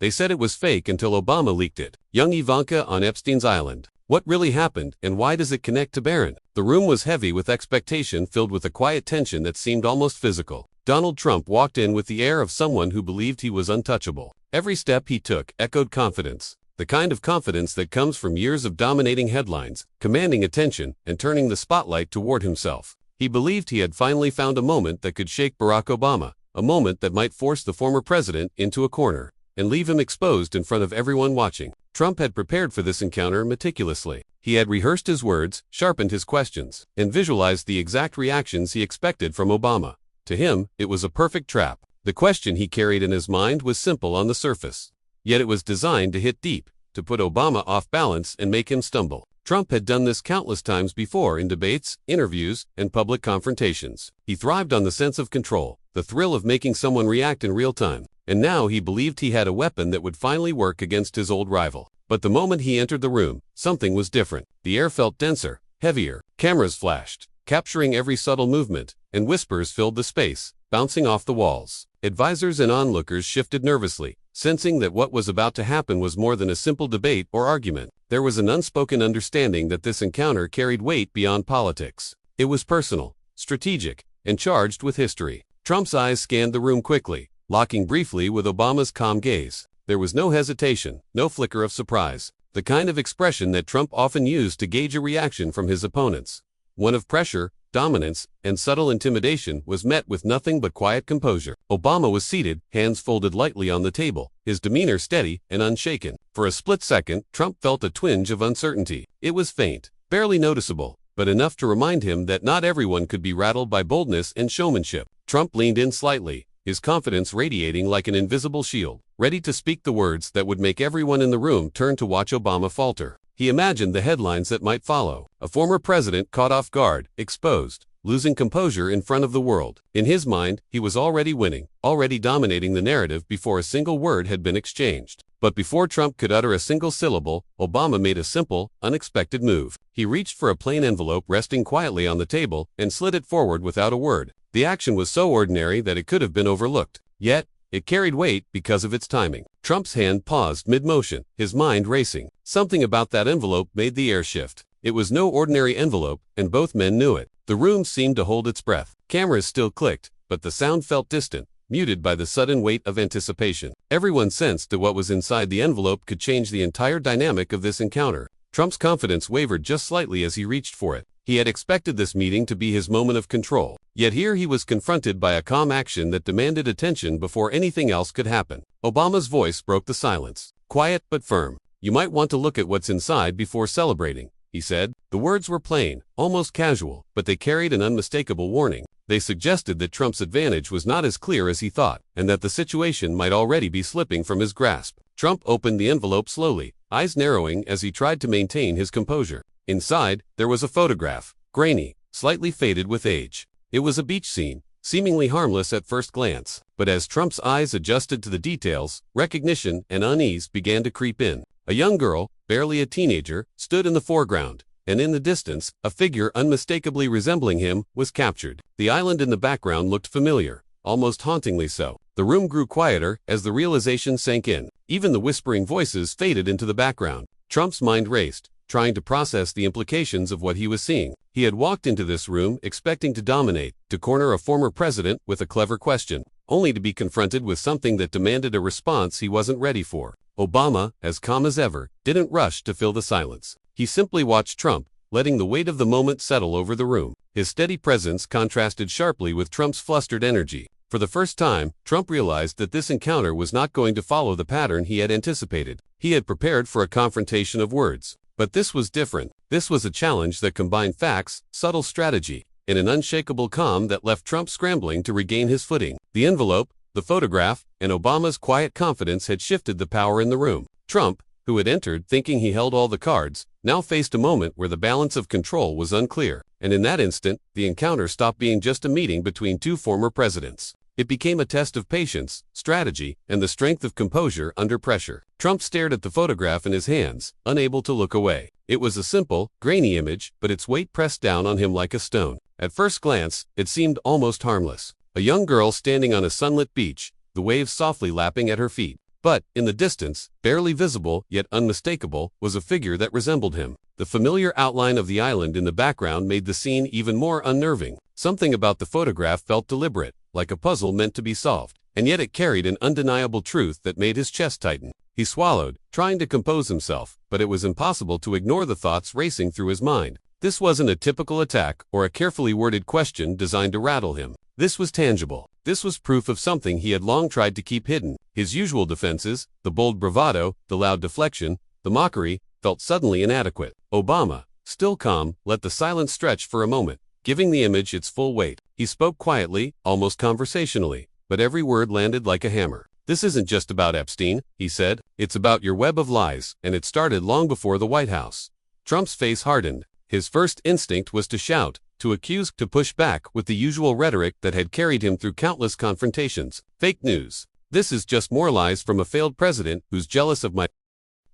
They said it was fake until Obama leaked it. Young Ivanka on Epstein's island. What really happened, and why does it connect to Barron? The room was heavy with expectation, filled with a quiet tension that seemed almost physical. Donald Trump walked in with the air of someone who believed he was untouchable. Every step he took echoed confidence. The kind of confidence that comes from years of dominating headlines, commanding attention, and turning the spotlight toward himself. He believed he had finally found a moment that could shake Barack Obama, a moment that might force the former president into a corner and leave him exposed in front of everyone watching. Trump had prepared for this encounter meticulously. He had rehearsed his words, sharpened his questions, and visualized the exact reactions he expected from Obama. To him, it was a perfect trap. The question he carried in his mind was simple on the surface, yet it was designed to hit deep, to put Obama off balance and make him stumble. Trump had done this countless times before in debates, interviews, and public confrontations. He thrived on the sense of control, the thrill of making someone react in real time. And now he believed he had a weapon that would finally work against his old rival. But the moment he entered the room, something was different. The air felt denser, heavier. Cameras flashed, capturing every subtle movement, and whispers filled the space, bouncing off the walls. Advisors and onlookers shifted nervously, sensing that what was about to happen was more than a simple debate or argument. There was an unspoken understanding that this encounter carried weight beyond politics. It was personal, strategic, and charged with history. Trump's eyes scanned the room quickly, locking briefly with Obama's calm gaze. There was no hesitation, no flicker of surprise, the kind of expression that Trump often used to gauge a reaction from his opponents. One of pressure, dominance, and subtle intimidation was met with nothing but quiet composure. Obama was seated, hands folded lightly on the table, his demeanor steady and unshaken. For a split second, Trump felt a twinge of uncertainty. It was faint, barely noticeable, but enough to remind him that not everyone could be rattled by boldness and showmanship. Trump leaned in slightly, his confidence radiating like an invisible shield, ready to speak the words that would make everyone in the room turn to watch Obama falter. He imagined the headlines that might follow. A former president caught off guard, exposed, losing composure in front of the world. In his mind, he was already winning, already dominating the narrative before a single word had been exchanged. But before Trump could utter a single syllable, Obama made a simple, unexpected move. He reached for a plain envelope resting quietly on the table and slid it forward without a word. The action was so ordinary that it could have been overlooked. Yet, it carried weight because of its timing. Trump's hand paused mid-motion, his mind racing. Something about that envelope made the air shift. It was no ordinary envelope, and both men knew it. The room seemed to hold its breath. Cameras still clicked, but the sound felt distant, muted by the sudden weight of anticipation. Everyone sensed that what was inside the envelope could change the entire dynamic of this encounter. Trump's confidence wavered just slightly as he reached for it. He had expected this meeting to be his moment of control. Yet here he was confronted by a calm action that demanded attention before anything else could happen. Obama's voice broke the silence. Quiet but firm. "You might want to look at what's inside before celebrating," he said. The words were plain, almost casual, but they carried an unmistakable warning. They suggested that Trump's advantage was not as clear as he thought, and that the situation might already be slipping from his grasp. Trump opened the envelope slowly, eyes narrowing as he tried to maintain his composure. Inside, there was a photograph, grainy, slightly faded with age. It was a beach scene, seemingly harmless at first glance. But as Trump's eyes adjusted to the details, recognition and unease began to creep in. A young girl, barely a teenager, stood in the foreground, and in the distance, a figure unmistakably resembling him was captured. The island in the background looked familiar, almost hauntingly so. The room grew quieter as the realization sank in. Even the whispering voices faded into the background. Trump's mind raced, trying to process the implications of what he was seeing. He had walked into this room expecting to dominate, to corner a former president with a clever question, only to be confronted with something that demanded a response he wasn't ready for. Obama, as calm as ever, didn't rush to fill the silence. He simply watched Trump, letting the weight of the moment settle over the room. His steady presence contrasted sharply with Trump's flustered energy. For the first time, Trump realized that this encounter was not going to follow the pattern he had anticipated. He had prepared for a confrontation of words. But this was different. This was a challenge that combined facts, subtle strategy, and an unshakable calm that left Trump scrambling to regain his footing. The envelope, the photograph, and Obama's quiet confidence had shifted the power in the room. Trump, who had entered thinking he held all the cards, now faced a moment where the balance of control was unclear. And in that instant, the encounter stopped being just a meeting between two former presidents. It became a test of patience, strategy, and the strength of composure under pressure. Trump stared at the photograph in his hands, unable to look away. It was a simple, grainy image, but its weight pressed down on him like a stone. At first glance, it seemed almost harmless. A young girl standing on a sunlit beach, the waves softly lapping at her feet. But, in the distance, barely visible yet unmistakable, was a figure that resembled him. The familiar outline of the island in the background made the scene even more unnerving. Something about the photograph felt deliberate, like a puzzle meant to be solved, and yet it carried an undeniable truth that made his chest tighten. He swallowed, trying to compose himself, but it was impossible to ignore the thoughts racing through his mind. This wasn't a typical attack or a carefully worded question designed to rattle him. This was tangible. This was proof of something he had long tried to keep hidden. His usual defenses, the bold bravado, the loud deflection, the mockery, felt suddenly inadequate. Obama, still calm, let the silence stretch for a moment, giving the image its full weight. He spoke quietly, almost conversationally, but every word landed like a hammer. "This isn't just about Epstein," he said. "It's about your web of lies, and it started long before the White House." Trump's face hardened. His first instinct was to shout, to accuse, to push back with the usual rhetoric that had carried him through countless confrontations. "Fake news. This is just more lies from a failed president who's jealous of my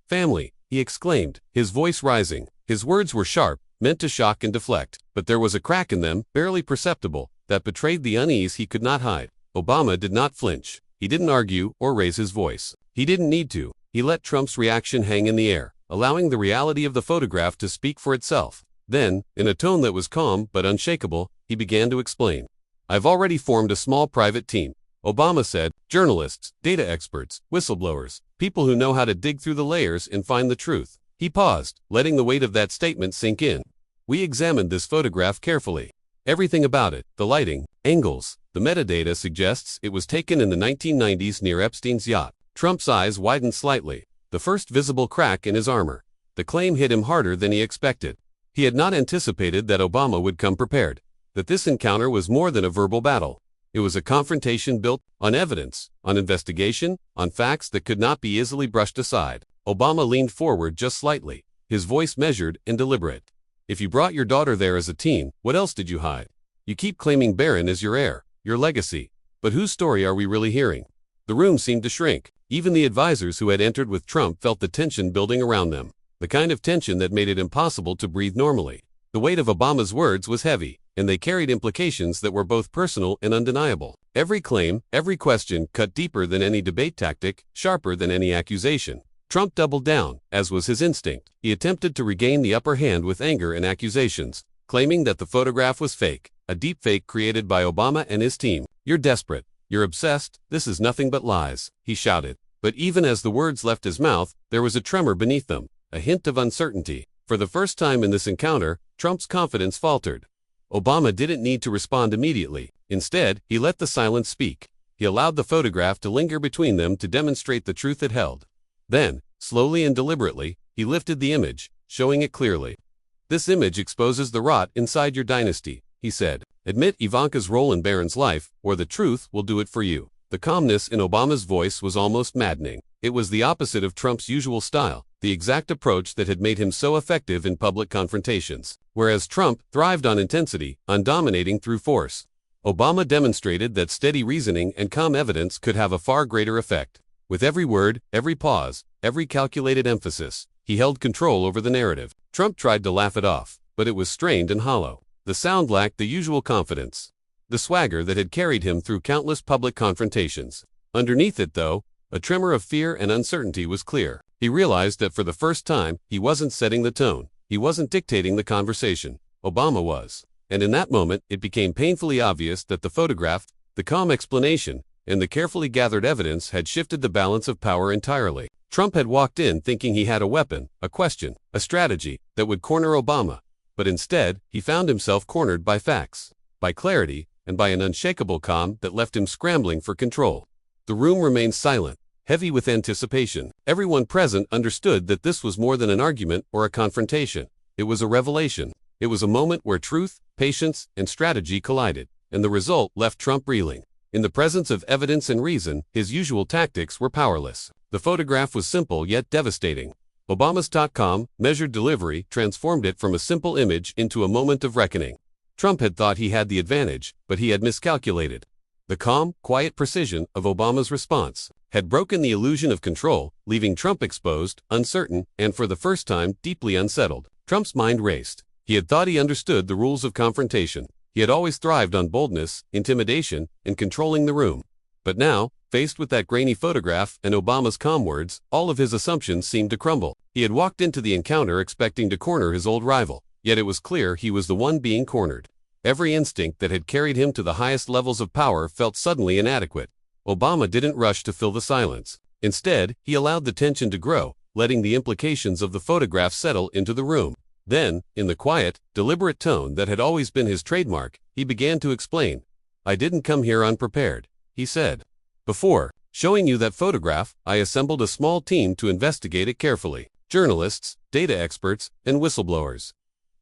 family," he exclaimed, his voice rising. His words were sharp, meant to shock and deflect, but there was a crack in them, barely perceptible, that betrayed the unease he could not hide. Obama did not flinch. He didn't argue or raise his voice. He didn't need to. He let Trump's reaction hang in the air, allowing the reality of the photograph to speak for itself. Then, in a tone that was calm but unshakable, he began to explain. "I've already formed a small private team," Obama said, "journalists, data experts, whistleblowers, people who know how to dig through the layers and find the truth." He paused, letting the weight of that statement sink in. "We examined this photograph carefully. Everything about it, the lighting, angles, the metadata suggests it was taken in the 1990s near Epstein's yacht." Trump's eyes widened slightly, the first visible crack in his armor. The claim hit him harder than he expected. He had not anticipated that Obama would come prepared, that this encounter was more than a verbal battle. It was a confrontation built on evidence, on investigation, on facts that could not be easily brushed aside. Obama leaned forward just slightly, his voice measured and deliberate. "If you brought your daughter there as a teen, what else did you hide? You keep claiming Barron as your heir, your legacy. But whose story are we really hearing?" The room seemed to shrink. Even the advisors who had entered with Trump felt the tension building around them, the kind of tension that made it impossible to breathe normally. The weight of Obama's words was heavy, and they carried implications that were both personal and undeniable. Every claim, every question cut deeper than any debate tactic, sharper than any accusation. Trump doubled down, as was his instinct. He attempted to regain the upper hand with anger and accusations, claiming that the photograph was fake, a deep fake created by Obama and his team. "You're desperate. You're obsessed. This is nothing but lies," he shouted. But even as the words left his mouth, there was a tremor beneath them, a hint of uncertainty. For the first time in this encounter, Trump's confidence faltered. Obama didn't need to respond immediately. Instead, he let the silence speak. He allowed the photograph to linger between them to demonstrate the truth it held. Then, slowly and deliberately, he lifted the image, showing it clearly. "This image exposes the rot inside your dynasty," he said. "Admit Ivanka's role in Barron's life, or the truth will do it for you." The calmness in Obama's voice was almost maddening. It was the opposite of Trump's usual style, the exact approach that had made him so effective in public confrontations. Whereas Trump thrived on intensity, on dominating through force, Obama demonstrated that steady reasoning and calm evidence could have a far greater effect. With every word, every pause, every calculated emphasis, he held control over the narrative. Trump tried to laugh it off, but it was strained and hollow. The sound lacked the usual confidence, the swagger that had carried him through countless public confrontations. Underneath it, though, a tremor of fear and uncertainty was clear. He realized that for the first time, he wasn't setting the tone. He wasn't dictating the conversation. Obama was. And in that moment, it became painfully obvious that the photograph, the calm explanation, and the carefully gathered evidence had shifted the balance of power entirely. Trump had walked in thinking he had a weapon, a question, a strategy that would corner Obama. But instead, he found himself cornered by facts, by clarity, and by an unshakable calm that left him scrambling for control. The room remained silent, heavy with anticipation. Everyone present understood that this was more than an argument or a confrontation. It was a revelation. It was a moment where truth, patience, and strategy collided, and the result left Trump reeling. In the presence of evidence and reason, his usual tactics were powerless. The photograph was simple yet devastating. Obama's calm, measured delivery transformed it from a simple image into a moment of reckoning. Trump had thought he had the advantage, but he had miscalculated. The calm, quiet precision of Obama's response had broken the illusion of control, leaving Trump exposed, uncertain, and for the first time, deeply unsettled. Trump's mind raced. He had thought he understood the rules of confrontation. He had always thrived on boldness, intimidation, and controlling the room. But now, Faced with that grainy photograph and Obama's calm words, all of his assumptions seemed to crumble. He had walked into the encounter expecting to corner his old rival, yet it was clear he was the one being cornered. Every instinct that had carried him to the highest levels of power felt suddenly inadequate. Obama didn't rush to fill the silence. Instead, he allowed the tension to grow, letting the implications of the photograph settle into the room. Then, in the quiet, deliberate tone that had always been his trademark, he began to explain. "I didn't come here unprepared," he said. "Before showing you that photograph, I assembled a small team to investigate it carefully. Journalists, data experts, and whistleblowers.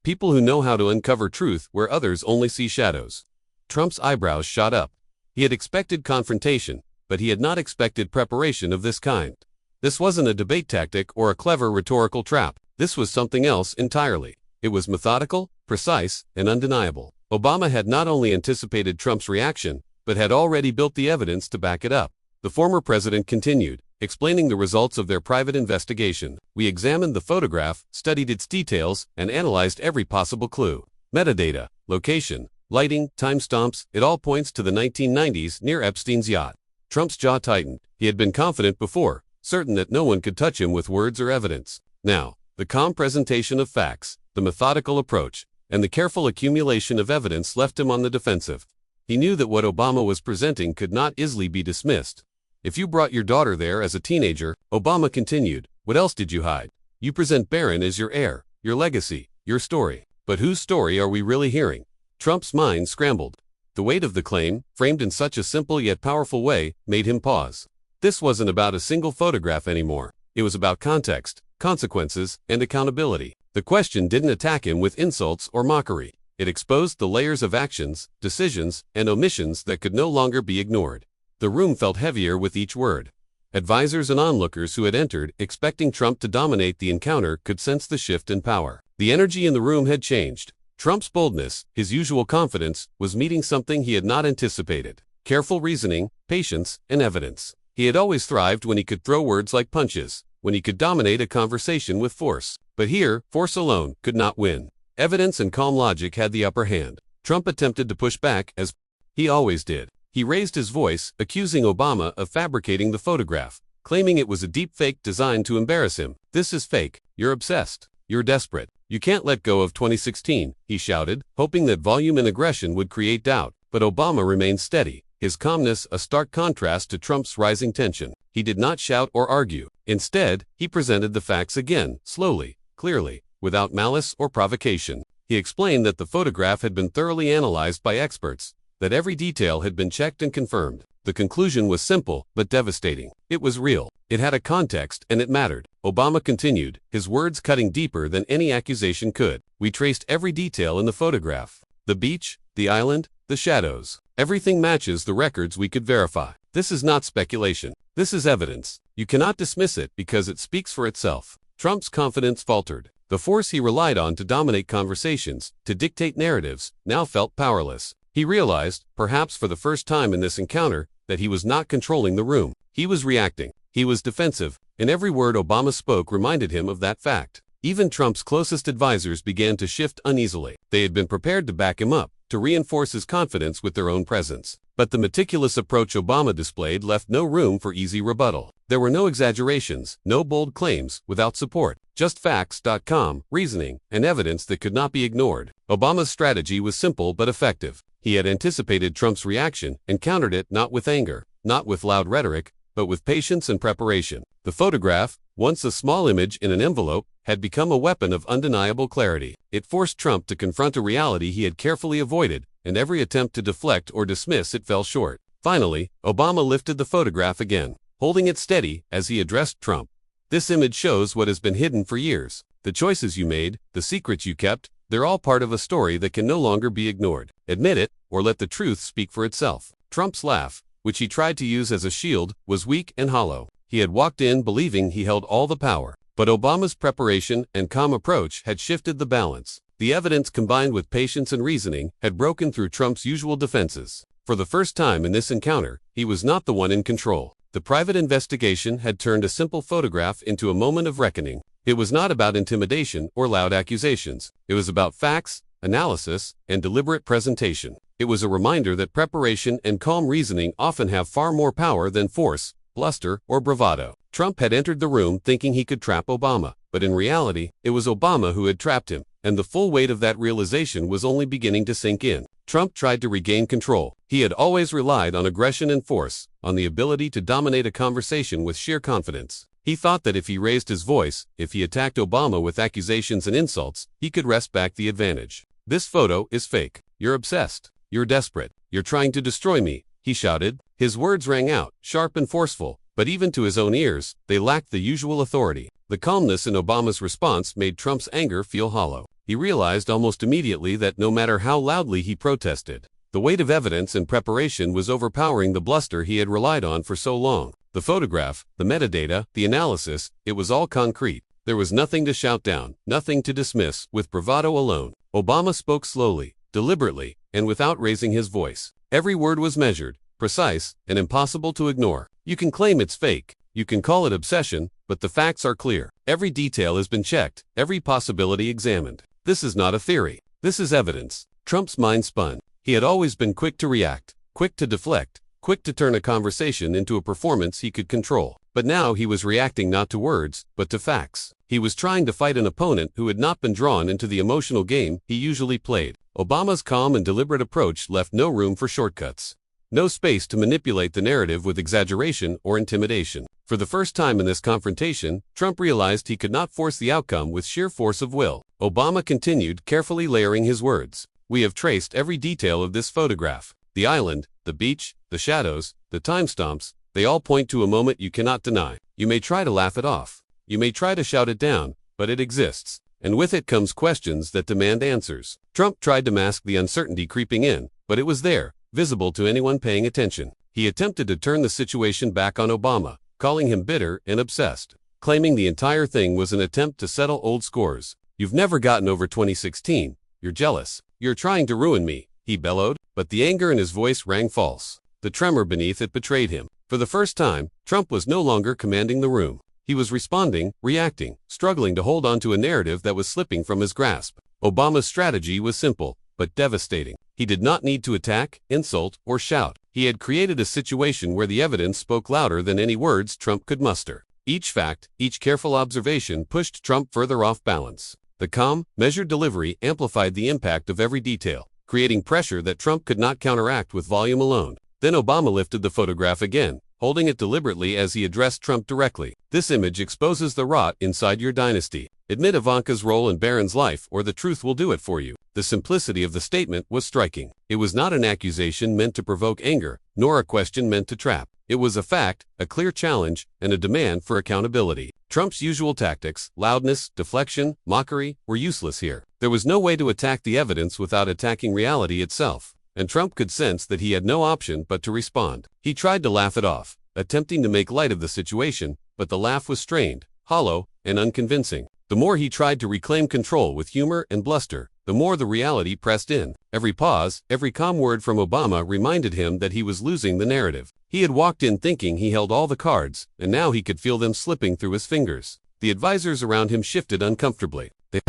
People who know how to uncover truth where others only see shadows." Trump's eyebrows shot up. He had expected confrontation, but he had not expected preparation of this kind. This wasn't a debate tactic or a clever rhetorical trap. This was something else entirely. It was methodical, precise, and undeniable. Obama had not only anticipated Trump's reaction, but had already built the evidence to back it up. The former president continued, explaining the results of their private investigation. "We examined the photograph, studied its details, and analyzed every possible clue. Metadata, location, lighting, timestamps, it all points to the 1990s near Epstein's yacht." Trump's jaw tightened. He had been confident before, certain that no one could touch him with words or evidence. Now, the calm presentation of facts, the methodical approach, and the careful accumulation of evidence left him on the defensive. He knew that what Obama was presenting could not easily be dismissed. "If you brought your daughter there as a teenager," Obama continued, "what else did you hide? You present Barron as your heir, your legacy, your story. But whose story are we really hearing?" Trump's mind scrambled. The weight of the claim, framed in such a simple yet powerful way, made him pause. This wasn't about a single photograph anymore. It was about context, consequences, and accountability. The question didn't attack him with insults or mockery. It exposed the layers of actions, decisions, and omissions that could no longer be ignored. The room felt heavier with each word. Advisors and onlookers who had entered, expecting Trump to dominate the encounter, could sense the shift in power. The energy in the room had changed. Trump's boldness, his usual confidence, was meeting something he had not anticipated. Careful reasoning, patience, and evidence. He had always thrived when he could throw words like punches, when he could dominate a conversation with force. But here, force alone could not win. Evidence and calm logic had the upper hand. Trump attempted to push back, as he always did. He raised his voice, accusing Obama of fabricating the photograph, claiming it was a deep fake designed to embarrass him. "This is fake. You're obsessed. You're desperate. You can't let go of 2016, he shouted, hoping that volume and aggression would create doubt. But Obama remained steady, his calmness a stark contrast to Trump's rising tension. He did not shout or argue. Instead, he presented the facts again, slowly, clearly, without malice or provocation. He explained that the photograph had been thoroughly analyzed by experts, that every detail had been checked and confirmed. The conclusion was simple, but devastating. It was real. It had a context, and it mattered. Obama continued, his words cutting deeper than any accusation could. "We traced every detail in the photograph. The beach, the island, the shadows. Everything matches the records we could verify. This is not speculation. This is evidence. You cannot dismiss it because it speaks for itself." Trump's confidence faltered. The force he relied on to dominate conversations, to dictate narratives, now felt powerless. He realized, perhaps for the first time in this encounter, that he was not controlling the room. He was reacting. He was defensive, and every word Obama spoke reminded him of that fact. Even Trump's closest advisors began to shift uneasily. They had been prepared to back him up, to reinforce his confidence with their own presence. But the meticulous approach Obama displayed left no room for easy rebuttal. There were no exaggerations, no bold claims, without support. Just facts.com, reasoning, and evidence that could not be ignored. Obama's strategy was simple but effective. He had anticipated Trump's reaction and countered it not with anger, not with loud rhetoric, but with patience and preparation. The photograph, once a small image in an envelope, had become a weapon of undeniable clarity. It forced Trump to confront a reality he had carefully avoided, and every attempt to deflect or dismiss it fell short. Finally, Obama lifted the photograph again, holding it steady as he addressed Trump. "This image shows what has been hidden for years. The choices you made, the secrets you kept, they're all part of a story that can no longer be ignored. Admit it, or let the truth speak for itself." Trump's laugh, which he tried to use as a shield, was weak and hollow. He had walked in believing he held all the power. But Obama's preparation and calm approach had shifted the balance. The evidence combined with patience and reasoning had broken through Trump's usual defenses. For the first time in this encounter, he was not the one in control. The private investigation had turned a simple photograph into a moment of reckoning. It was not about intimidation or loud accusations. It was about facts, analysis, and deliberate presentation. It was a reminder that preparation and calm reasoning often have far more power than force, bluster, or bravado. Trump had entered the room thinking he could trap Obama, but in reality, it was Obama who had trapped him, and the full weight of that realization was only beginning to sink in. Trump tried to regain control. He had always relied on aggression and force, on the ability to dominate a conversation with sheer confidence. He thought that if he raised his voice, if he attacked Obama with accusations and insults, he could wrest back the advantage. "This photo is fake. You're obsessed. You're desperate. You're trying to destroy me," he shouted. His words rang out, sharp and forceful, but even to his own ears, they lacked the usual authority. The calmness in Obama's response made Trump's anger feel hollow. He realized almost immediately that no matter how loudly he protested, the weight of evidence and preparation was overpowering the bluster he had relied on for so long. The photograph, the metadata, the analysis, it was all concrete. There was nothing to shout down, nothing to dismiss, with bravado alone. Obama spoke slowly, deliberately, and without raising his voice. Every word was measured, precise, and impossible to ignore. "You can claim it's fake. You can call it obsession, but the facts are clear. Every detail has been checked, every possibility examined. This is not a theory. This is evidence." Trump's mind spun. He had always been quick to react, quick to deflect, quick to turn a conversation into a performance he could control. But now he was reacting not to words, but to facts. He was trying to fight an opponent who had not been drawn into the emotional game he usually played. Obama's calm and deliberate approach left no room for shortcuts. No space to manipulate the narrative with exaggeration or intimidation. For the first time in this confrontation, Trump realized he could not force the outcome with sheer force of will. Obama continued, carefully layering his words. "We have traced every detail of this photograph. The island, the beach, the shadows, the timestamps, they all point to a moment you cannot deny. You may try to laugh it off. You may try to shout it down, but it exists. And with it comes questions that demand answers." Trump tried to mask the uncertainty creeping in, but it was there, visible to anyone paying attention. He attempted to turn the situation back on Obama, calling him bitter and obsessed, claiming the entire thing was an attempt to settle old scores. "You've never gotten over 2016. You're jealous. You're trying to ruin me," he bellowed, but the anger in his voice rang false. The tremor beneath it betrayed him. For the first time, Trump was no longer commanding the room. He was responding, reacting, struggling to hold on to a narrative that was slipping from his grasp. Obama's strategy was simple, but devastating. He did not need to attack, insult, or shout. He had created a situation where the evidence spoke louder than any words Trump could muster. Each fact, each careful observation pushed Trump further off balance. The calm, measured delivery amplified the impact of every detail, creating pressure that Trump could not counteract with volume alone. Then Obama lifted the photograph again, holding it deliberately as he addressed Trump directly. "This image exposes the rot inside your dynasty. Admit Ivanka's role in Barron's life or the truth will do it for you." The simplicity of the statement was striking. It was not an accusation meant to provoke anger, nor a question meant to trap. It was a fact, a clear challenge, and a demand for accountability. Trump's usual tactics, loudness, deflection, mockery, were useless here. There was no way to attack the evidence without attacking reality itself, and Trump could sense that he had no option but to respond. He tried to laugh it off, attempting to make light of the situation, but the laugh was strained, hollow, and unconvincing. The more he tried to reclaim control with humor and bluster, the more the reality pressed in. Every pause, every calm word from Obama reminded him that he was losing the narrative. He had walked in thinking he held all the cards, and now he could feel them slipping through his fingers. The advisors around him shifted uncomfortably. They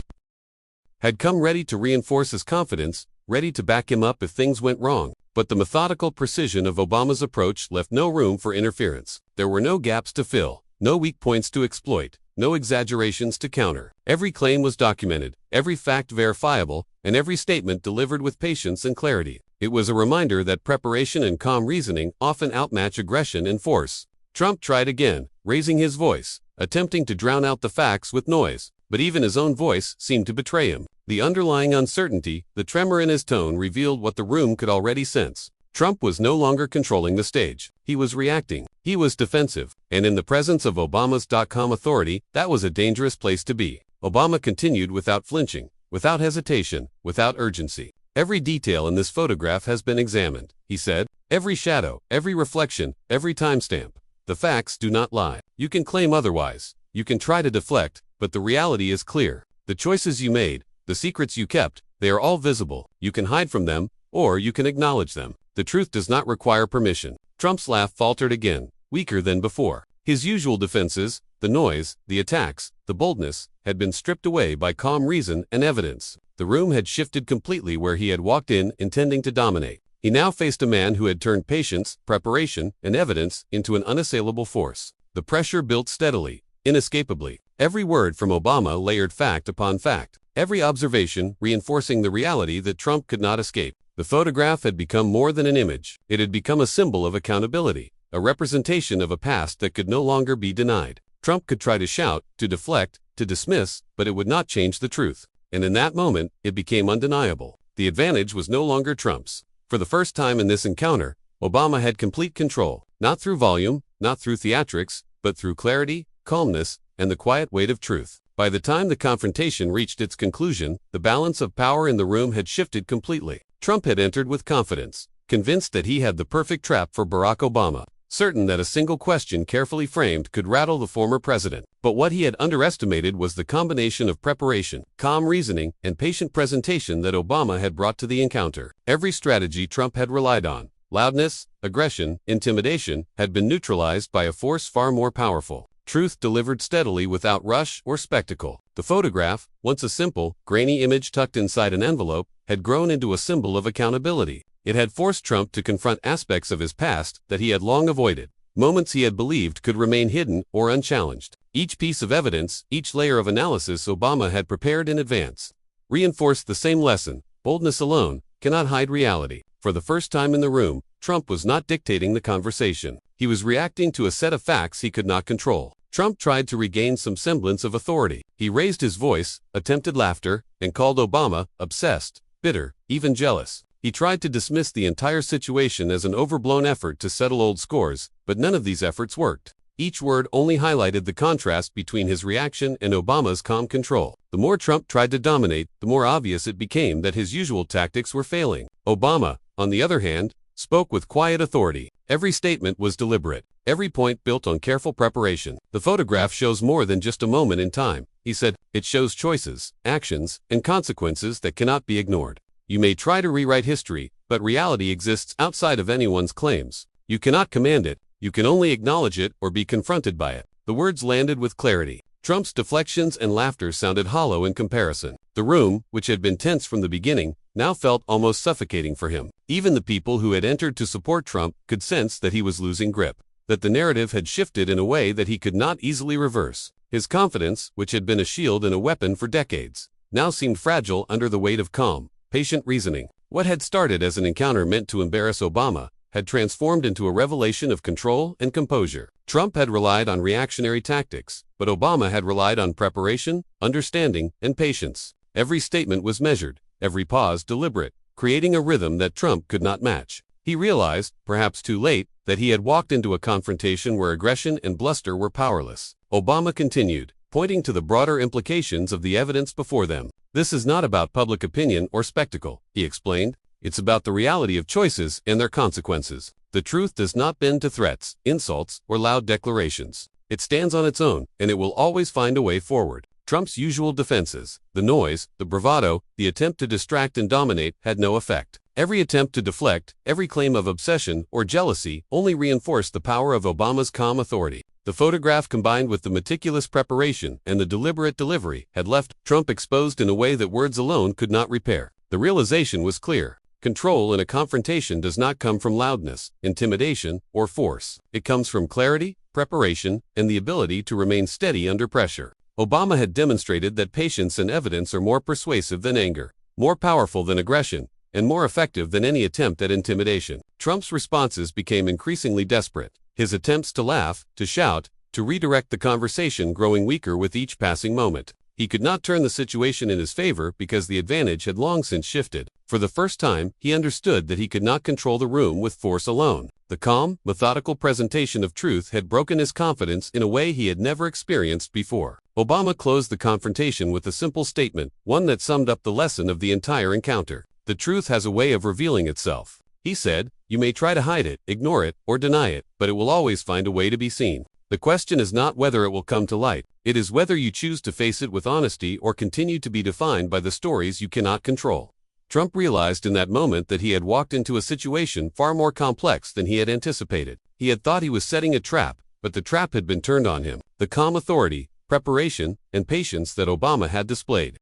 had come ready to reinforce his confidence, ready to back him up if things went wrong. But the methodical precision of Obama's approach left no room for interference. There were no gaps to fill, no weak points to exploit, no exaggerations to counter. Every claim was documented, every fact verifiable, and every statement delivered with patience and clarity. It was a reminder that preparation and calm reasoning often outmatch aggression and force. Trump tried again, raising his voice, attempting to drown out the facts with noise, but even his own voice seemed to betray him. The underlying uncertainty, the tremor in his tone revealed what the room could already sense. Trump was no longer controlling the stage. He was reacting. He was defensive. And in the presence of Obama's .com authority, that was a dangerous place to be. Obama continued without flinching, without hesitation, without urgency. "Every detail in this photograph has been examined," he said. "Every shadow, every reflection, every timestamp. The facts do not lie. You can claim otherwise. You can try to deflect, but the reality is clear. The choices you made, the secrets you kept, they are all visible. You can hide from them, or you can acknowledge them. The truth does not require permission." Trump's laugh faltered again, weaker than before. His usual defenses, The noise, the attacks, the boldness, had been stripped away by calm reason and evidence. The room had shifted completely where he had walked in intending to dominate. He now faced a man who had turned patience, preparation, and evidence into an unassailable force. The pressure built steadily, inescapably. Every word from Obama layered fact upon fact. Every observation reinforcing the reality that Trump could not escape. The photograph had become more than an image. It had become a symbol of accountability, a representation of a past that could no longer be denied. Trump could try to shout, to deflect, to dismiss, but it would not change the truth. And in that moment, it became undeniable. The advantage was no longer Trump's. For the first time in this encounter, Obama had complete control, not through volume, not through theatrics, but through clarity, calmness, and the quiet weight of truth. By the time the confrontation reached its conclusion, the balance of power in the room had shifted completely. Trump had entered with confidence, convinced that he had the perfect trap for Barack Obama, certain that a single question carefully framed could rattle the former president. But what he had underestimated was the combination of preparation, calm reasoning, and patient presentation that Obama had brought to the encounter. Every strategy Trump had relied on, loudness, aggression, intimidation, had been neutralized by a force far more powerful. Truth delivered steadily without rush or spectacle. The photograph, once a simple, grainy image tucked inside an envelope, had grown into a symbol of accountability. It had forced Trump to confront aspects of his past that he had long avoided, moments he had believed could remain hidden or unchallenged. Each piece of evidence, each layer of analysis Obama had prepared in advance, reinforced the same lesson: boldness alone cannot hide reality. For the first time in the room, Trump was not dictating the conversation. He was reacting to a set of facts he could not control. Trump tried to regain some semblance of authority. He raised his voice, attempted laughter, and called Obama obsessed, bitter, even jealous. He tried to dismiss the entire situation as an overblown effort to settle old scores, but none of these efforts worked. Each word only highlighted the contrast between his reaction and Obama's calm control. The more Trump tried to dominate, the more obvious it became that his usual tactics were failing. Obama, on the other hand, spoke with quiet authority. Every statement was deliberate, every point built on careful preparation. The photograph shows more than just a moment in time, he said. It shows choices, actions, and consequences that cannot be ignored. You may try to rewrite history, but reality exists outside of anyone's claims. You cannot command it, you can only acknowledge it or be confronted by it. The words landed with clarity. Trump's deflections and laughter sounded hollow in comparison. The room, which had been tense from the beginning, now felt almost suffocating for him. Even the people who had entered to support Trump could sense that he was losing grip, that the narrative had shifted in a way that he could not easily reverse. His confidence, which had been a shield and a weapon for decades, now seemed fragile under the weight of calm, patient reasoning. What had started as an encounter meant to embarrass Obama had transformed into a revelation of control and composure. Trump had relied on reactionary tactics, but Obama had relied on preparation, understanding, and patience. Every statement was measured, every pause deliberate, creating a rhythm that Trump could not match. He realized, perhaps too late, that he had walked into a confrontation where aggression and bluster were powerless. Obama continued, pointing to the broader implications of the evidence before them. This is not about public opinion or spectacle, he explained. It's about the reality of choices and their consequences. The truth does not bend to threats, insults, or loud declarations. It stands on its own, and it will always find a way forward. Trump's usual defenses, the noise, the bravado, the attempt to distract and dominate, had no effect. Every attempt to deflect, every claim of obsession or jealousy only reinforced the power of Obama's calm authority. The photograph, combined with the meticulous preparation and the deliberate delivery, had left Trump exposed in a way that words alone could not repair. The realization was clear. Control in a confrontation does not come from loudness, intimidation, or force. It comes from clarity, preparation, and the ability to remain steady under pressure. Obama had demonstrated that patience and evidence are more persuasive than anger, more powerful than aggression, and more effective than any attempt at intimidation. Trump's responses became increasingly desperate, his attempts to laugh, to shout, to redirect the conversation growing weaker with each passing moment. He could not turn the situation in his favor because the advantage had long since shifted. For the first time, he understood that he could not control the room with force alone. The calm, methodical presentation of truth had broken his confidence in a way he had never experienced before. Obama closed the confrontation with a simple statement, one that summed up the lesson of the entire encounter. The truth has a way of revealing itself. He said, you may try to hide it, ignore it, or deny it, but it will always find a way to be seen. The question is not whether it will come to light. It is whether you choose to face it with honesty or continue to be defined by the stories you cannot control. Trump realized in that moment that he had walked into a situation far more complex than he had anticipated. He had thought he was setting a trap, but the trap had been turned on him. The calm authority, preparation, and patience that Obama had displayed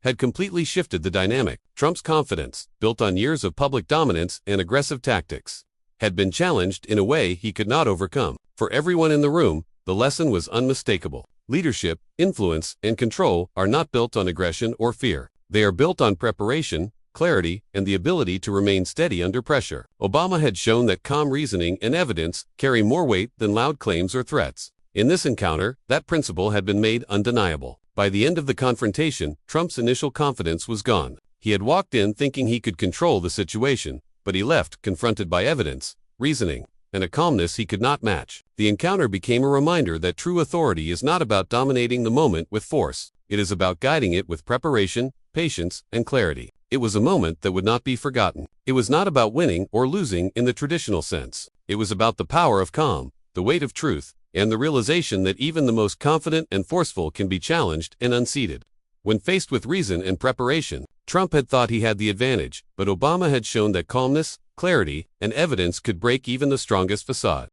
had completely shifted the dynamic. Trump's confidence, built on years of public dominance and aggressive tactics, had been challenged in a way he could not overcome. For everyone in the room, the lesson was unmistakable. Leadership, influence, and control are not built on aggression or fear. They are built on preparation, clarity, and the ability to remain steady under pressure. Obama had shown that calm reasoning and evidence carry more weight than loud claims or threats. In this encounter, that principle had been made undeniable. By the end of the confrontation, Trump's initial confidence was gone. He had walked in thinking he could control the situation, but he left confronted by evidence, reasoning, and a calmness he could not match. The encounter became a reminder that true authority is not about dominating the moment with force. It is about guiding it with preparation, patience, and clarity. It was a moment that would not be forgotten. It was not about winning or losing in the traditional sense. It was about the power of calm, the weight of truth, and the realization that even the most confident and forceful can be challenged and unseated. When faced with reason and preparation, Trump had thought he had the advantage, but Obama had shown that calmness, clarity, and evidence could break even the strongest facade.